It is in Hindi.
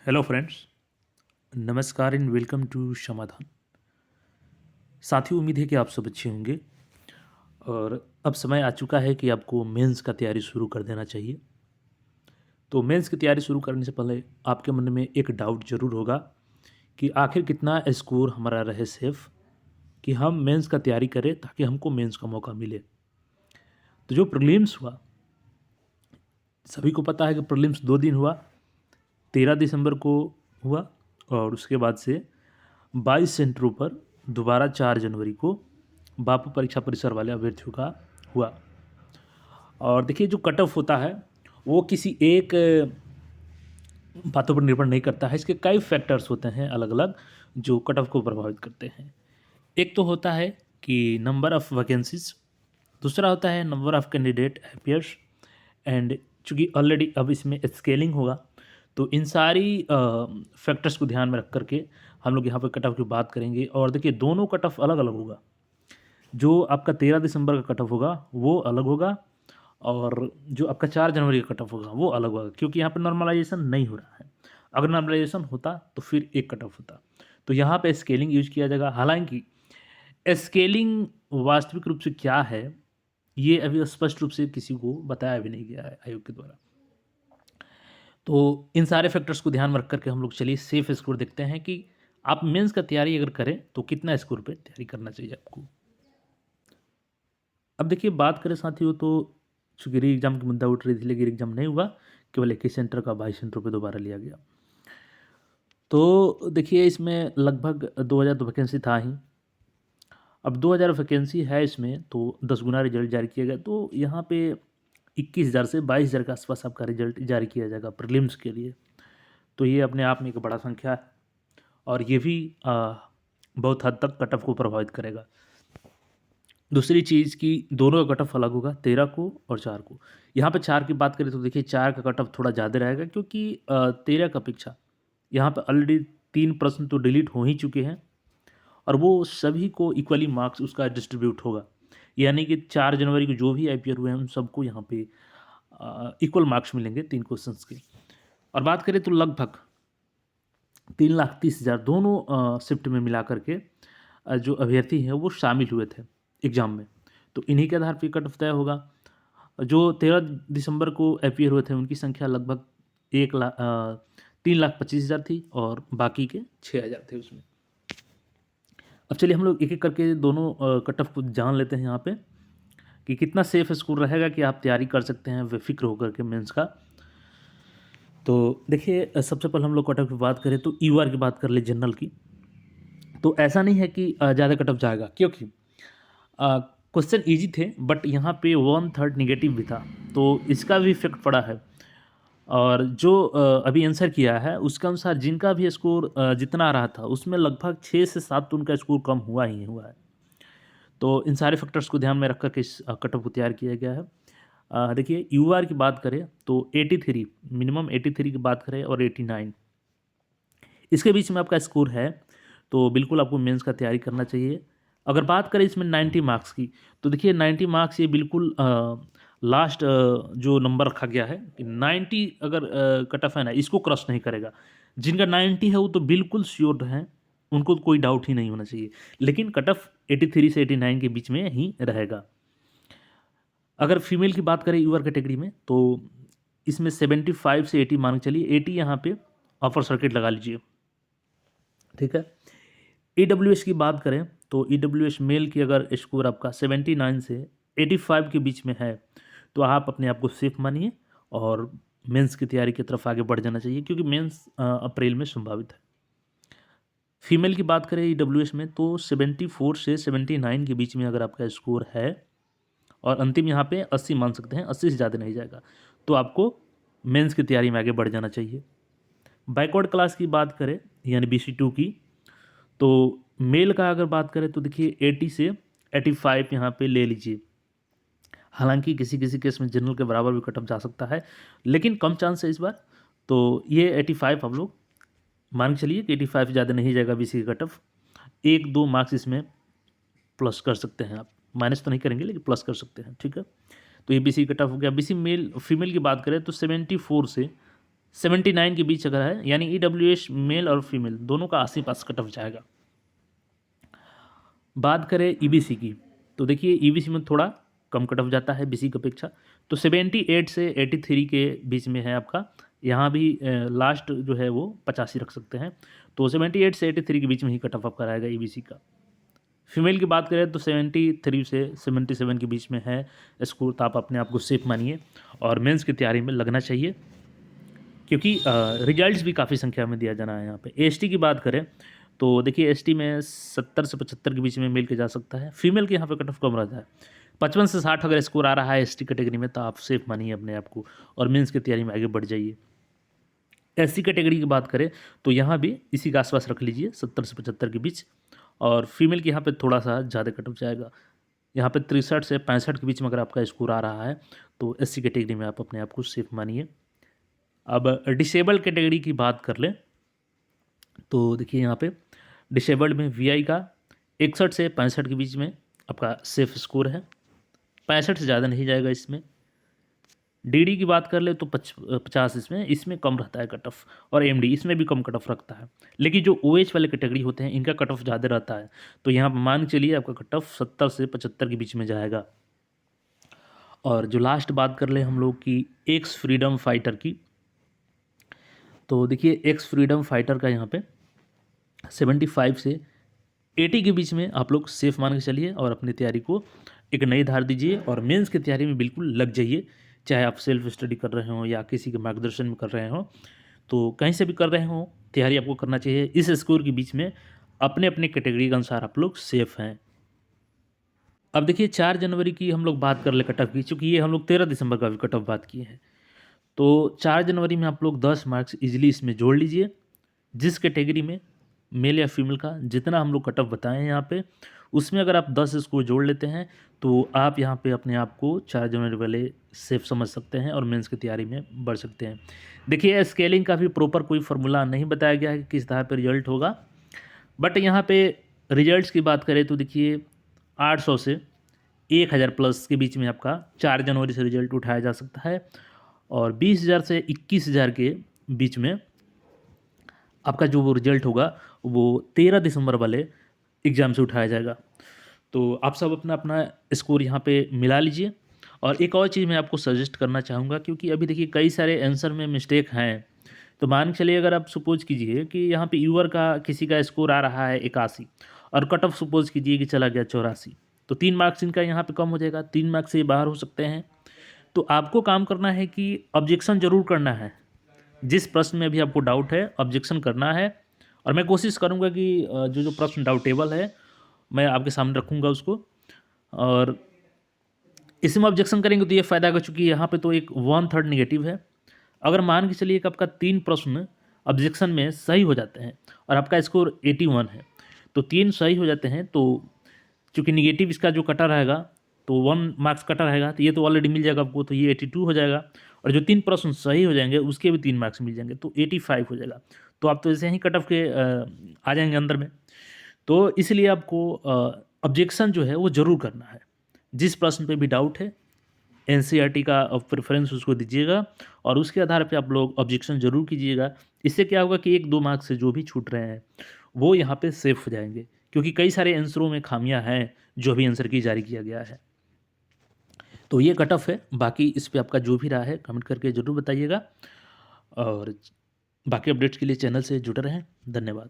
हेलो फ्रेंड्स, नमस्कार एंड वेलकम टू समाधान। साथियों, उम्मीद है कि आप सब अच्छे होंगे और अब समय आ चुका है कि आपको मेंस का तैयारी शुरू कर देना चाहिए। तो मेंस की तैयारी शुरू करने से पहले आपके मन में एक डाउट ज़रूर होगा कि आखिर कितना स्कोर हमारा रहे सेफ कि हम मेंस का तैयारी करें ताकि हमको मेंस का मौका मिले। तो जो प्रीलिम्स हुआ, सभी को पता है कि प्रीलिम्स 2 दिन हुआ, 13 दिसंबर को हुआ और उसके बाद से 22 सेंटरों पर दोबारा 4 जनवरी को बापू परीक्षा परिसर वाले अभ्यर्थियों का हुआ। और देखिए, जो कट ऑफ होता है वो किसी एक बातों पर निर्भर नहीं करता है। इसके कई फैक्टर्स होते हैं अलग अलग जो कट ऑफ को प्रभावित करते हैं। एक तो होता है कि नंबर ऑफ़ वैकेंसीज, दूसरा होता है number of candidate appears, and चूँकि ऑलरेडी अब इसमें स्केलिंग होगा तो इन सारी फैक्टर्स को ध्यान में रख करके हम लोग यहाँ पर कट ऑफ की बात करेंगे। और देखिए, दोनों कट ऑफ अलग अलग होगा। जो आपका 13 दिसंबर का कट ऑफ होगा वो अलग होगा और जो आपका 4 जनवरी का कट ऑफ होगा वो अलग होगा, क्योंकि यहाँ पे नॉर्मलाइजेशन नहीं हो रहा है। अगर नॉर्मलाइजेशन होता तो फिर एक कट ऑफ होता। तो यहाँ पे स्केलिंग यूज किया जाएगा। हालांकि स्केलिंग वास्तविक रूप से क्या है ये अभी स्पष्ट रूप से किसी को बताया भी नहीं गया है आयोग के द्वारा। तो इन सारे फैक्टर्स को ध्यान में रख करके हम लोग चलिए सेफ स्कोर देखते हैं कि आप मेंस का तैयारी अगर करें तो कितना स्कोर पे तैयारी करना चाहिए आपको। अब देखिए, बात करें साथियों तो चूँकि री एग्ज़ाम की मुद्दा उठ रही थी, लेकिन एग्ज़ाम नहीं हुआ, केवल 21 सेंटर का 22 सेंटर पे दोबारा लिया गया। तो देखिए, इसमें लगभग 2000 तो वैकेंसी था ही। अब 2000 वैकेंसी है इसमें तो 10 गुना रिजल्ट जारी किया गया, तो यहाँ पे 21,000 से 22,000 के आसपास आपका रिजल्ट जारी किया जाएगा प्रीलिम्स के लिए। तो ये अपने आप में एक बड़ा संख्या है और ये भी बहुत हद तक कट ऑफ को प्रभावित करेगा। दूसरी चीज़ कि दोनों का कट ऑफ अलग होगा, 13 को और 4 को। यहाँ पे 4 की बात करें तो देखिए, 4 का कट ऑफ थोड़ा ज़्यादा रहेगा, क्योंकि 13 की अपेक्षा यहाँ पे ऑलरेडी 3 प्रश्न तो डिलीट हो ही चुके हैं और वो सभी को इक्वली मार्क्स उसका डिस्ट्रीब्यूट होगा। यानी कि 4 जनवरी को जो भी आईपीआर हुए हैं उन सबको यहाँ पे इक्वल मार्क्स मिलेंगे 3 क्वेश्चंस के। और बात करें तो लगभग 3,30,000 दोनों शिफ्ट में मिला करके जो अभ्यर्थी हैं वो शामिल हुए थे एग्ज़ाम में। तो इन्हीं के आधार पे कट ऑफ तय होगा। जो 13 दिसंबर को अपीयर हुए थे उनकी संख्या लगभग 3,25,000 थी और बाकी के 6,000 थे उसमें। अब चलिए हम लोग एक एक करके दोनों कट ऑफ को जान लेते हैं यहाँ पे कि कितना सेफ स्कोर रहेगा कि आप तैयारी कर सकते हैं बेफिक्र होकर के मेंस का। तो देखिए, सबसे पहले हम लोग कट ऑफ की बात करें तो यूआर की बात कर ले जनरल की। तो ऐसा नहीं है कि ज़्यादा कट ऑफ जाएगा, क्योंकि क्वेश्चन ईजी थे बट यहाँ पे 1/3 निगेटिव भी था, तो इसका भी इफेक्ट पड़ा है। और जो अभी आंसर किया है उसके अनुसार जिनका भी स्कोर जितना आ रहा था उसमें लगभग 6 से 7 तो उनका स्कोर कम हुआ ही हुआ है। तो इन सारे फैक्टर्स को ध्यान में रख कर के इस कट ऑफ को तैयार किया गया है। देखिए, यूआर की बात करें तो 83, मिनिमम 83 की बात करें और 89, इसके बीच में आपका स्कोर है तो बिल्कुल आपको मेंस का तैयारी करना चाहिए। अगर बात करें इसमें 90 मार्क्स की, तो देखिए 90 मार्क्स ये बिल्कुल लास्ट जो नंबर रखा गया है कि 90 अगर कट ऑफ है ना, इसको क्रॉस नहीं करेगा। जिनका 90 है वो तो बिल्कुल श्योर हैं, उनको तो कोई डाउट ही नहीं होना चाहिए। लेकिन कट ऑफ 83 से 89 के बीच में ही रहेगा। अगर फीमेल की बात करें यूआर कैटेगरी में तो इसमें 75 से 80 मान के चलिए, 80 यहाँ पे अपर सर्किट लगा लीजिए, ठीक है। ईडब्ल्यूएस की बात करें तो ईडब्ल्यूएस मेल की अगर स्कोर आपका 79 से 85 के बीच में है तो आप अपने आप को सेफ मानिए और मेंस की तैयारी की तरफ आगे बढ़ जाना चाहिए, क्योंकि मेंस अप्रैल में संभावित है। फीमेल की बात करें ईडब्ल्यूएस में तो 74 से 79 के बीच में अगर आपका स्कोर है और अंतिम यहाँ पे 80 मान सकते हैं, 80 से ज़्यादा नहीं जाएगा, तो आपको मेंस की तैयारी में आगे बढ़ जाना चाहिए। बैकवर्ड क्लास की बात करें यानी BC2 की, तो मेल का अगर बात करें तो देखिए 80 से 85 यहाँ पे ले लीजिए। हालांकि किसी किसी केस में जनरल के बराबर भी कट ऑफ जा सकता है, लेकिन कम चांस है इस बार। तो ये 85 आप लोग मान के चलिए कि 85 ज़्यादा नहीं जाएगा BC का कट ऑफ। 1-2 मार्क्स इसमें प्लस कर सकते हैं आप, माइनस तो नहीं करेंगे लेकिन प्लस कर सकते हैं, ठीक है। तो ये BC कट ऑफ हो गया। BC मेल फीमेल की बात करें तो 74 से 79 के बीच अगर है, यानी EWS मेल और फीमेल दोनों का 80 पास कट ऑफ जाएगा। बात करें EBC की, तो देखिए EBC में थोड़ा कम कट ऑफ जाता है BC की अपेक्षा, तो 78 से 83 के बीच में है आपका। यहाँ भी लास्ट जो है वो 85 रख सकते हैं, तो 78 से 83 के बीच में ही कट ऑफ आपका रहेगा EBC का। फीमेल की बात करें तो 73 से 77 के बीच में है स्कोर, तो आप अपने आप को सेफ मानिए और मेंस की तैयारी में लगना चाहिए, क्योंकि रिजल्ट्स भी काफ़ी संख्या में दिया जाना है यहाँ पे। एसटी की बात करें तो देखिए एसटी में 70 से 75 के बीच में मेल के जा सकता है, फीमेल के यहाँ पे कट ऑफ कम रहता है। 55 से 60 अगर स्कोर आ रहा है एसटी कैटेगरी में तो आप सेफ मानिए अपने आप को और मेंस की तैयारी में आगे बढ़ जाइए। एससी कैटेगरी की बात करें तो यहाँ भी इसी के आसपास रख लीजिए 70 से 75 के बीच, और फीमेल के यहाँ पे थोड़ा सा ज़्यादा कट ऑफ जाएगा। यहाँ पे 63 से 65 के बीच में अगर आपका स्कोर आ रहा है तो एससी कैटेगरी में आप अपने आप को सेफ मानिए। अब डिसेबल कैटेगरी की बात कर लें तो देखिए यहाँ पे डिसेबल्ड में वीआई का 61 से 65 के बीच में आपका सेफ स्कोर है, 65 से ज़्यादा नहीं जाएगा इसमें। डीडी की बात कर ले तो 50 इसमें कम रहता है कट ऑफ, और एमडी इसमें भी कम कट ऑफ रखता है, लेकिन जो ओएच वाले कैटेगरी होते हैं इनका कट ऑफ ज़्यादा रहता है, तो यहाँ पर मान के चलिए आपका कट ऑफ 70 से 75 के बीच में जाएगा। और जो लास्ट बात कर ले हम लोग की एक्स फ्रीडम फाइटर की, तो देखिए एक्स फ्रीडम फाइटर का यहाँ पे 75 से 80 के बीच में आप लोग सेफ मान के चलिए और अपनी तैयारी को एक नई धार दीजिए और मेंस की तैयारी में बिल्कुल लग जाइए, चाहे आप सेल्फ स्टडी कर रहे हो या किसी के मार्गदर्शन में कर रहे हो, तो कहीं से भी कर रहे हो तैयारी आपको करना चाहिए। इस स्कोर के बीच में अपने अपने कैटेगरी के अनुसार आप लोग सेफ हैं। अब देखिए 4 जनवरी की हम लोग बात कर ले कट ऑफ की, चूँकि ये हम लोग 13 दिसंबर का भी कट ऑफ बात किए हैं, तो 4 जनवरी में आप लोग 10 मार्क्स इजीली इसमें जोड़ लीजिए। जिस कैटेगरी में मेल या फीमेल का जितना हम लोग कट ऑफ बताएं हैं यहाँ पे, उसमें अगर आप 10 स्कोर जोड़ लेते हैं तो आप यहाँ पे अपने आप को 4 जनवरी वाले सेफ समझ सकते हैं और मेंस की तैयारी में बढ़ सकते हैं। देखिए स्केलिंग का भी प्रॉपर कोई फार्मूला नहीं बताया गया है कि किस तरह पे रिजल्ट होगा, बट यहाँ पे रिजल्ट्स की बात करें तो देखिए 800 से 1000 प्लस के बीच में आपका 4 जनवरी से रिजल्ट उठाया जा सकता है, और 20,000 से 21,000 के बीच में आपका जो वो रिजल्ट होगा वो 13 दिसंबर वाले एग्ज़ाम से उठाया जाएगा। तो आप सब अपना अपना स्कोर यहाँ पे मिला लीजिए। और एक और चीज़ मैं आपको सजेस्ट करना चाहूँगा, क्योंकि अभी देखिए कई सारे आंसर में मिस्टेक हैं, तो मान के चलिए अगर आप सपोज कीजिए कि यहाँ पे यूअर का किसी का स्कोर आ रहा है 81 और कट ऑफ सपोज कीजिए कि चला गया 84, तो 3 मार्क्स इनका यहाँ पे कम हो जाएगा, 3 मार्क्स से ये बाहर हो सकते हैं। तो आपको काम करना है कि ऑब्जेक्शन ज़रूर करना है, जिस प्रश्न में भी आपको डाउट है ऑब्जेक्शन करना है, और मैं कोशिश करूँगा कि जो जो प्रश्न डाउटेबल है मैं आपके सामने रखूँगा उसको, और इसमें ऑब्जेक्शन करेंगे तो ये फ़ायदा होगा, चूँकि यहाँ पे तो एक 1/3 नेगेटिव है। अगर मान के चलिए कि आपका 3 प्रश्न ऑब्जेक्शन में सही हो जाते हैं और आपका स्कोर 81 है, तो 3 सही हो जाते हैं, तो चूँकि नेगेटिव इसका जो कटा रहेगा तो 1 मार्क्स कटा रहेगा, तो ये तो ऑलरेडी मिल जाएगा आपको, तो ये 82 हो जाएगा, और जो 3 प्रश्न सही हो जाएंगे उसके भी 3 मार्क्स मिल जाएंगे, तो 85 हो जाएगा। तो आप तो ऐसे ही कट ऑफ के आ जाएंगे अंदर में। तो इसलिए आपको ऑब्जेक्शन जो है वो ज़रूर करना है, जिस प्रश्न पे भी डाउट है एनसीईआरटी का प्रेफरेंस उसको दीजिएगा और उसके आधार पे आप लोग ऑब्जेक्शन ज़रूर कीजिएगा। इससे क्या होगा कि 1-2 मार्क्स से जो भी छूट रहे हैं वो यहाँ पे सेफ हो जाएंगे, क्योंकि कई सारे आंसरों में खामियां हैं जो भी आंसर की जारी किया गया है। तो ये कट ऑफ है, बाकी इस पे आपका जो भी रहा है कमेंट करके ज़रूर बताइएगा, और बाकी अपडेट्स के लिए चैनल से जुड़े रहें। धन्यवाद।